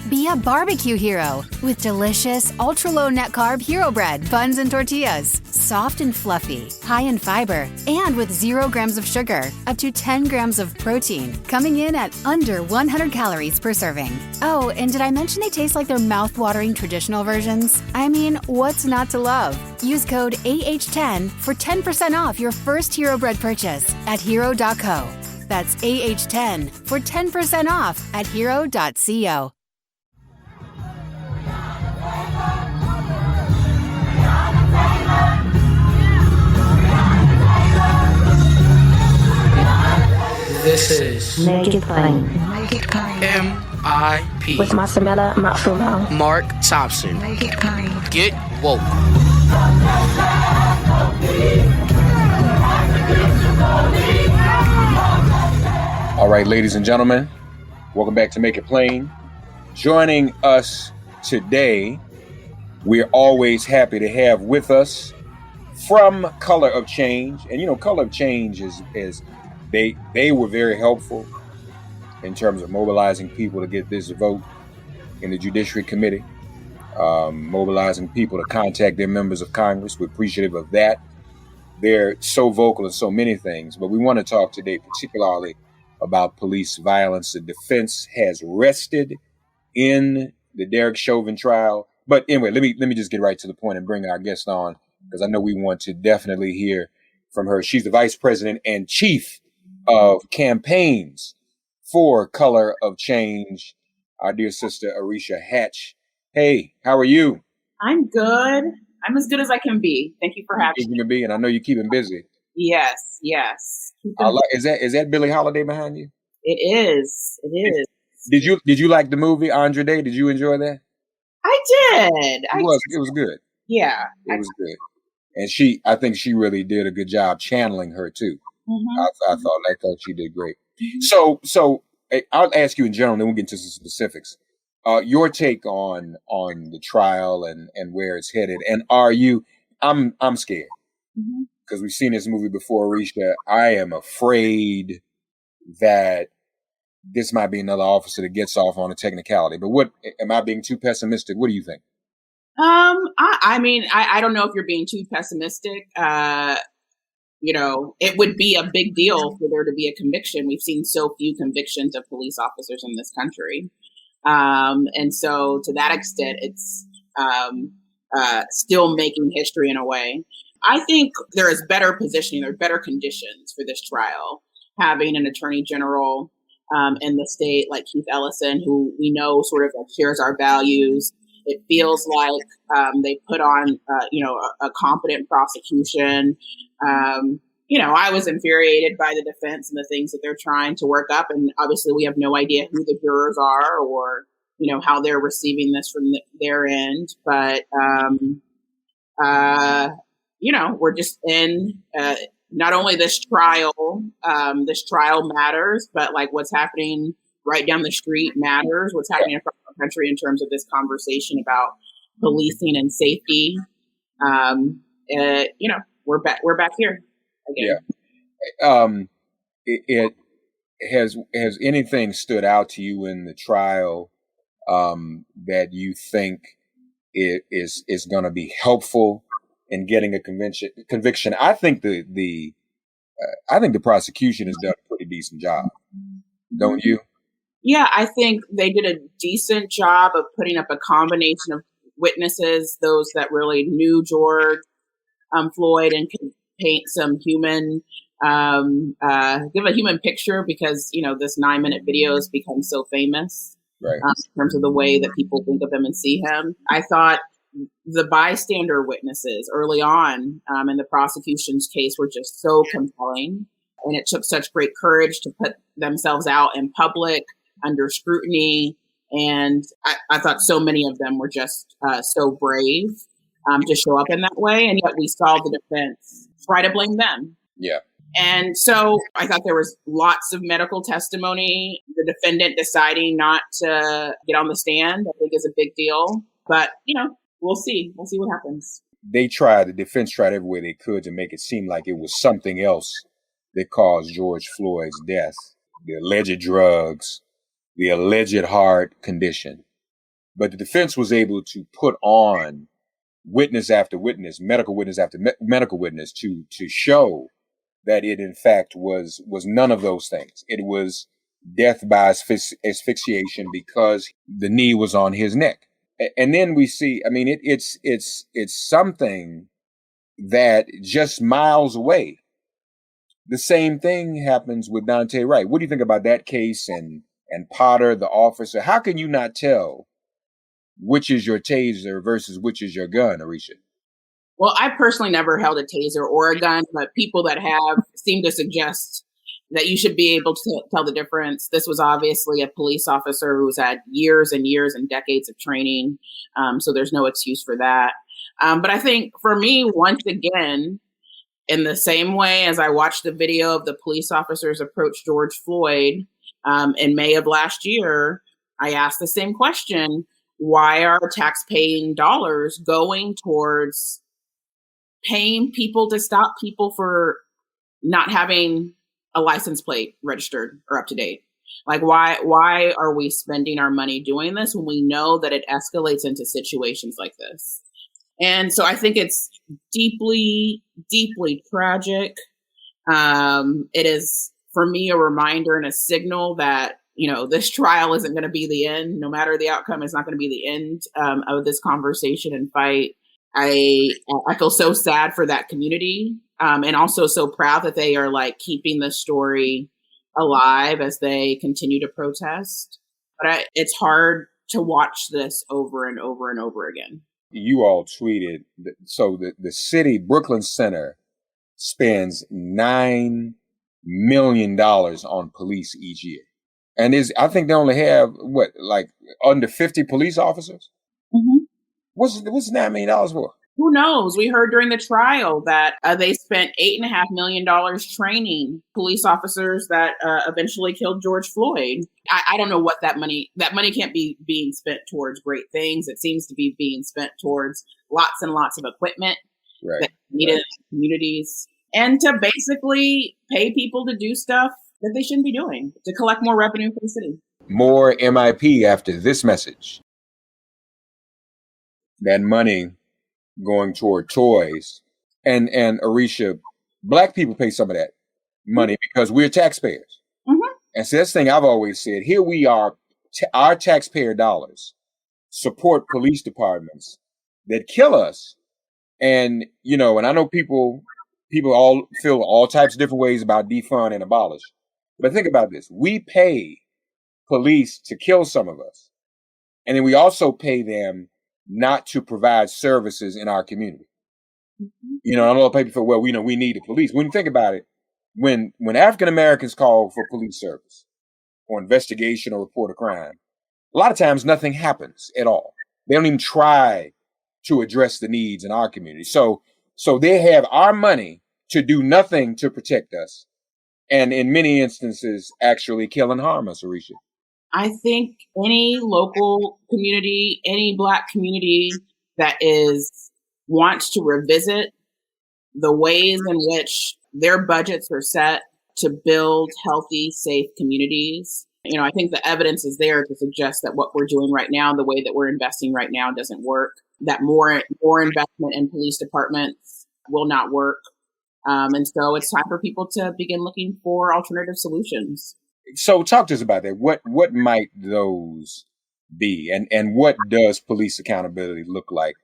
Be a barbecue hero with delicious, ultra-low net-carb Hero Bread, buns, and tortillas. Soft and fluffy, high in fiber, and with 0 grams of sugar, up to 10 grams of protein, coming in at under 100 calories per serving. Oh, and did I mention they taste like their mouth-watering traditional versions? I mean, what's not to love? Use code AH10 for 10% off your first Hero Bread purchase at hero.co. That's AH10 for 10% off at hero.co. This is Make It Plain. MIP With Masamela Matfumo. Mark Thompson. Make It Plain. Get woke. All right, ladies and gentlemen, welcome back to Make It Plain. Joining us today, we're always happy to have with us from Color of Change. And you know, Color of Change is they were very helpful in terms of mobilizing people to get this vote in the Judiciary Committee, mobilizing people to contact their members of Congress. We're appreciative of that. They're so vocal in so many things, but we want to talk today particularly about police violence. The defense has rested in the Derek Chauvin trial. But anyway, let me just get right to the point and bring our guest on, because I know we want to definitely hear from her. She's the Vice President and Chief of Campaigns for Color of Change, our dear sister Arisha Hatch. Hey, how are you? I'm good. I'm as good as I can be. Thank you for having me. And I know you keep him busy. Yes. Is that Billie Holiday behind you? It is. Did you like the movie Andre Day? Did you enjoy that? I did. It was good. Yeah. It was good. And I think she really did a good job channeling her too. Mm-hmm. I thought she did great. So I'll ask you in general, and then we'll get into some specifics. Your take on the trial and where it's headed. And I'm scared because we've seen this movie before, Arisha. I am afraid that this might be another officer that gets off on a technicality. But what, am I being too pessimistic? What do you think? I mean, I don't know if you're being too pessimistic. It would be a big deal for there to be a conviction. We've seen so few convictions of police officers in this country. And so to that extent, it's still making history in a way. I think there is better positioning, there are better conditions for this trial, having an attorney general in the state like Keith Ellison, who we know sort of shares our values. It feels like they put on, a competent prosecution. I was infuriated by the defense and the things that they're trying to work up. And obviously we have no idea who the jurors are or, how they're receiving this from their end. But, we're just in not only this trial matters, but like what's happening right down the street matters. What's happening across the country in terms of this conversation about policing and safety. We're back here again. Yeah. Has anything stood out to you in the trial that you think is going to be helpful in getting a conviction? I think the prosecution has done a pretty decent job, don't you? Yeah, I think they did a decent job of putting up a combination of witnesses, those that really knew George Floyd and can paint some human, give a human picture, because, this 9-minute video has become so famous, right, in terms of the way that people think of him and see him. I thought the bystander witnesses early on in the prosecution's case were just so compelling. And it took such great courage to put themselves out in public under scrutiny. And I thought so many of them were just so brave to show up in that way. And yet we saw the defense try to blame them. Yeah. And so I thought there was lots of medical testimony. The defendant deciding not to get on the stand, I think, is a big deal. But, we'll see. We'll see what happens. The defense tried every way they could to make it seem like it was something else that caused George Floyd's death. The alleged drugs, the alleged heart condition. but the defense was able to put on witness after witness, medical witness after medical witness to show that it in fact was none of those things. It was death by asphyxiation because the knee was on his neck. And then we see, I mean, it's something that just miles away. The same thing happens with Dante Wright. What do you think about that case and Potter, the officer? How can you not tell which is your taser versus which is your gun, Arisha? Well, I personally never held a taser or a gun, but people that have seem to suggest that you should be able to tell the difference. This was obviously a police officer who's had years and years and decades of training, so there's no excuse for that. But I think for me, once again, in the same way as I watched the video of the police officers approach George Floyd in May of last year, I asked the same question. Why are tax-paying dollars going towards paying people to stop people for not having a license plate registered or up to date? Like, why are we spending our money doing this when we know that it escalates into situations like this? And so I think it's deeply, deeply tragic. It is, for me, a reminder and a signal that, you know, this trial isn't going to be the end. No matter the outcome, it's not going to be the end of this conversation and fight. I feel so sad for that community, and also so proud that they are like keeping the story alive as they continue to protest. But it's hard to watch this over and over and over again. You all tweeted, so the city, Brooklyn Center, spends $9 million on police each year. And I think they only have, like under 50 police officers? Mm-hmm. What's $9 million for? Who knows? We heard during the trial that they spent $8.5 million training police officers that eventually killed George Floyd. I don't know what that money can't be being spent towards great things. It seems to be being spent towards lots and lots of equipment that needed in communities, and to basically pay people to do stuff that they shouldn't be doing, to collect more revenue for the city. More MIP after this message. That money going toward toys. And Arisha, Black people pay some of that money because we're taxpayers. Mm-hmm. And so that's the thing I've always said. Here we are, our taxpayer dollars support police departments that kill us. And, you know, and I know people all feel all types of different ways about defund and abolish. But think about this. We pay police to kill some of us. And then we also pay them not to provide services in our community. Mm-hmm. You know, I know people feel, well, we need the police. When you think about it, when African Americans call for police service or investigation or report a crime, a lot of times nothing happens at all. They don't even try to address the needs in our community. So they have our money to do nothing to protect us. And in many instances, actually kill and harm us, Arisha. I think any local community, any Black community that wants to revisit the ways in which their budgets are set to build healthy, safe communities. You know, I think the evidence is there to suggest that what we're doing right now, the way that we're investing right now, doesn't work. That more investment in police departments will not work. And so it's time for people to begin looking for alternative solutions. So talk to us about that. What might those be? And what does police accountability look like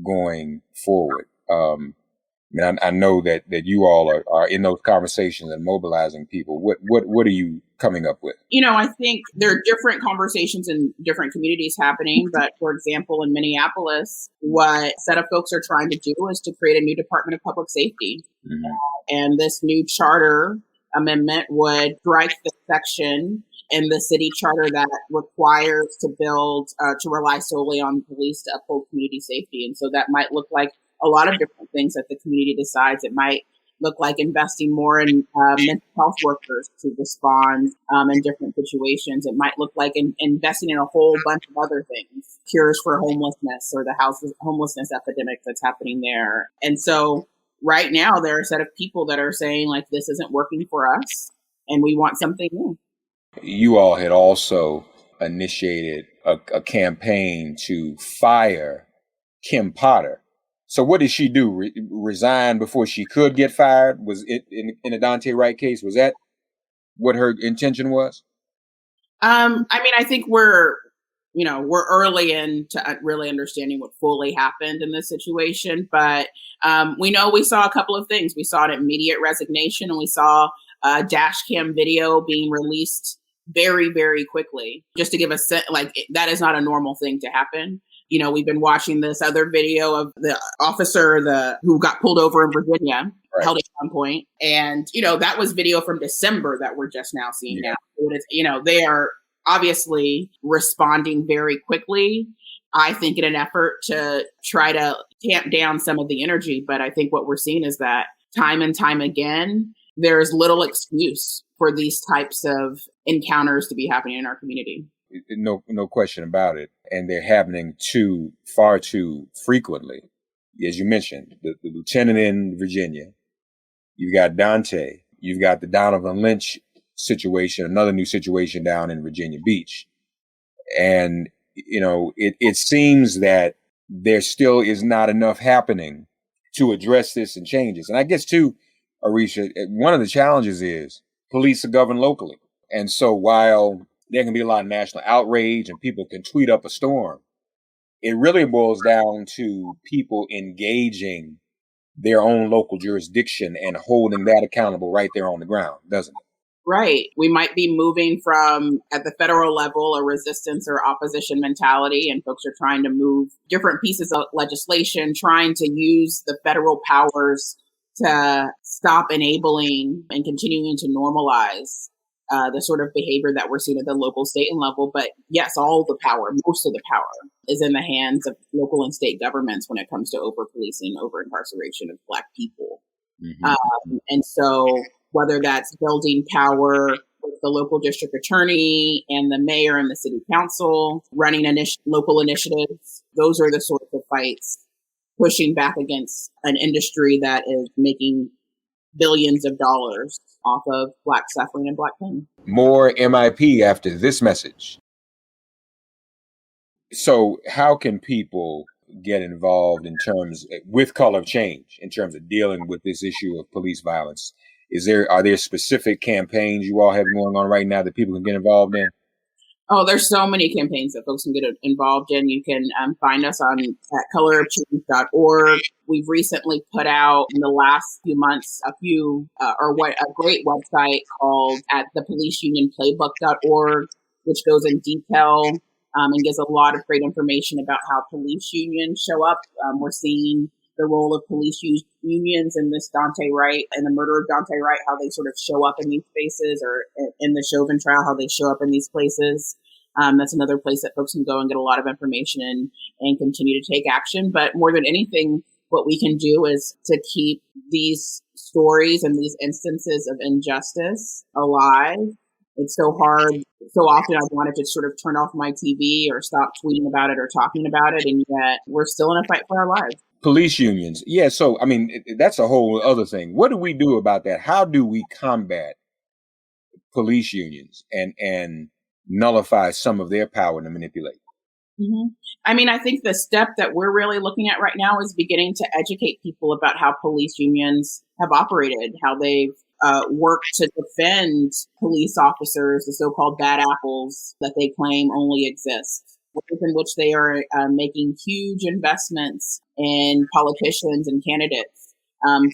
going forward? I know that you all are in those conversations and mobilizing people. What are you coming up with? You know, I think there are different conversations in different communities happening. But for example, in Minneapolis, what a set of folks are trying to do is to create a new Department of Public Safety. Mm-hmm. And this new charter amendment would strike the section in the city charter that requires to rely solely on police to uphold community safety. And so that might look like a lot of different things that the community decides. It might look like investing more in mental health workers to respond in different situations. It might look like investing in a whole bunch of other things, cures for homelessness or the homelessness epidemic that's happening there. And so right now, there are a set of people that are saying, like, this isn't working for us and we want something new. You all had also initiated a campaign to fire Kim Potter. So what did she do? Resign before she could get fired? Was it in the Dante Wright case? Was that what her intention was? I mean, I think we're early into really understanding what fully happened in this situation, but we saw a couple of things. We saw an immediate resignation, and we saw a dash cam video being released very, very quickly. Just to give a sense, that is not a normal thing to happen. We've been watching this other video of the officer who got pulled over in Virginia, right, held at gunpoint. And, that was video from December that we're just now seeing now. It is, they are obviously responding very quickly, I think, in an effort to try to tamp down some of the energy. But I think what we're seeing is that time and time again, there's little excuse for these types of encounters to be happening in our community. No question about it. And they're happening far too frequently. As you mentioned, the lieutenant in Virginia, you've got Dante, you've got the Donovan Lynch situation, another new situation down in Virginia Beach. And, it seems that there still is not enough happening to address this and change this. And I guess too, Arisha, one of the challenges is police are governed locally. And so while there can be a lot of national outrage and people can tweet up a storm, it really boils down to people engaging their own local jurisdiction and holding that accountable right there on the ground, doesn't it? Right. We might be moving from, at the federal level, a resistance or opposition mentality, and folks are trying to move different pieces of legislation, trying to use the federal powers to stop enabling and continuing to normalize the sort of behavior that we're seeing at the local, state, and level. But yes, all the power, most of the power is in the hands of local and state governments when it comes to over-policing, over-incarceration of Black people. Mm-hmm. And so whether that's building power with the local district attorney and the mayor and the city council, running local initiatives, those are the sorts of fights pushing back against an industry that is making billions of dollars off of Black suffering and Black pain. More MIP after this message. So how can people get involved with Color Change in terms of dealing with this issue of police violence? Are there specific campaigns you all have going on right now that people can get involved in? Oh, there's so many campaigns that folks can get involved in. You can find us at colorofchange.org. We've recently put out in the last few months a great website called at thepoliceunionplaybook.org, which goes in detail and gives a lot of great information about how police unions show up. We're seeing the role of police unions in this Dante Wright and the murder of Dante Wright, how they sort of show up in these spaces, or in the Chauvin trial, how they show up in these places. That's another place that folks can go and get a lot of information and continue to take action. But more than anything, what we can do is to keep these stories and these instances of injustice alive. It's so hard. So often I wanted to sort of turn off my TV or stop tweeting about it or talking about it. And yet we're still in a fight for our lives. Police unions. Yeah. So, I mean, that's a whole other thing. What do we do about that? How do we combat police unions and nullify some of their power to manipulate? Mm-hmm. I mean, I think the step that we're really looking at right now is beginning to educate people about how police unions have operated, how they've worked to defend police officers, the so-called bad apples that they claim only exist, in which they are making huge investments in politicians and candidates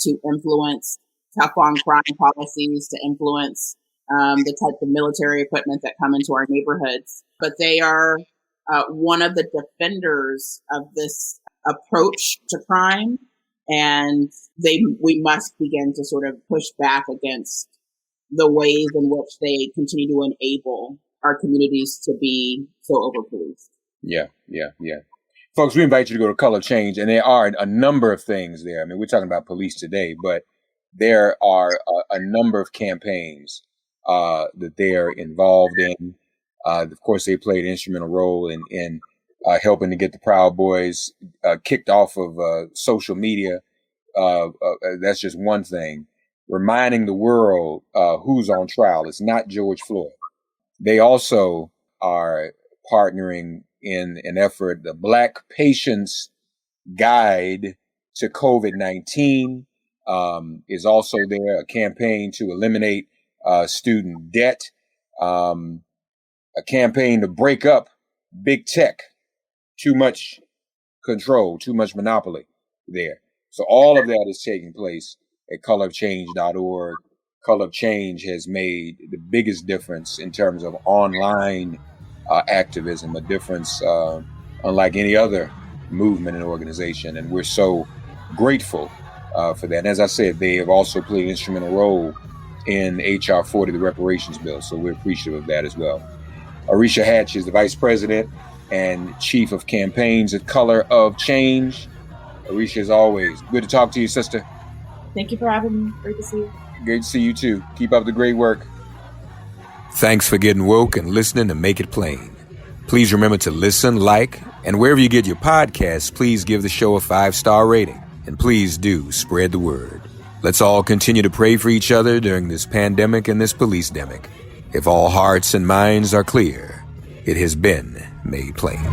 to influence tough on crime policies, to influence the type of military equipment that come into our neighborhoods. But they are one of the defenders of this approach to crime. And we must begin to sort of push back against the ways in which they continue to enable our communities to be so overpoliced. Yeah. Folks, we invite you to go to Color Change, and there are a number of things there. I mean, we're talking about police today, but there are a number of campaigns that they are involved in. Of course, they played an instrumental role in helping to get the Proud Boys kicked off of social media. That's just one thing. Reminding the world who's on trial. It's not George Floyd. They also are partnering in an effort, the Black Patients Guide to COVID-19 is also there, a campaign to eliminate student debt, a campaign to break up big tech, too much control, too much monopoly there. So all of that is taking place at colorofchange.org. Color of Change has made the biggest difference in terms of online activism, a difference unlike any other movement and organization. And we're so grateful for that. And as I said, they have also played an instrumental role in H.R. 40, the reparations bill. So we're appreciative of that as well. Arisha Hatch is the Vice President and Chief of Campaigns at Color of Change. Arisha, as always, good to talk to you, sister. Thank you for having me. Great to see you. Great to see you too. Keep up the great work. Thanks for getting woke and listening to Make It Plain. Please remember to listen, like, and wherever you get your podcasts, please give the show a 5-star rating. And please do spread the word. Let's all continue to pray for each other during this pandemic and this police-demic. If all hearts and minds are clear, it has been made plain.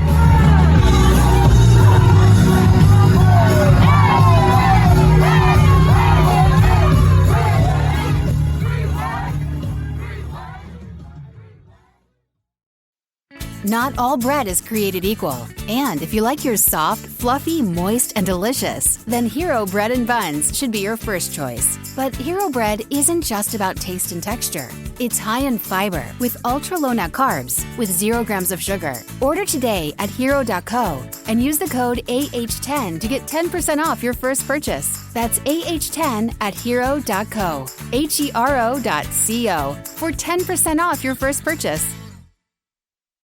Not all bread is created equal. And if you like yours soft, fluffy, moist, and delicious, then Hero Bread and Buns should be your first choice. But Hero Bread isn't just about taste and texture. It's high in fiber with ultra-low net carbs with 0 grams of sugar. Order today at hero.co and use the code AH10 to get 10% off your first purchase. That's AH10 at hero.co, HERO.co for 10% off your first purchase.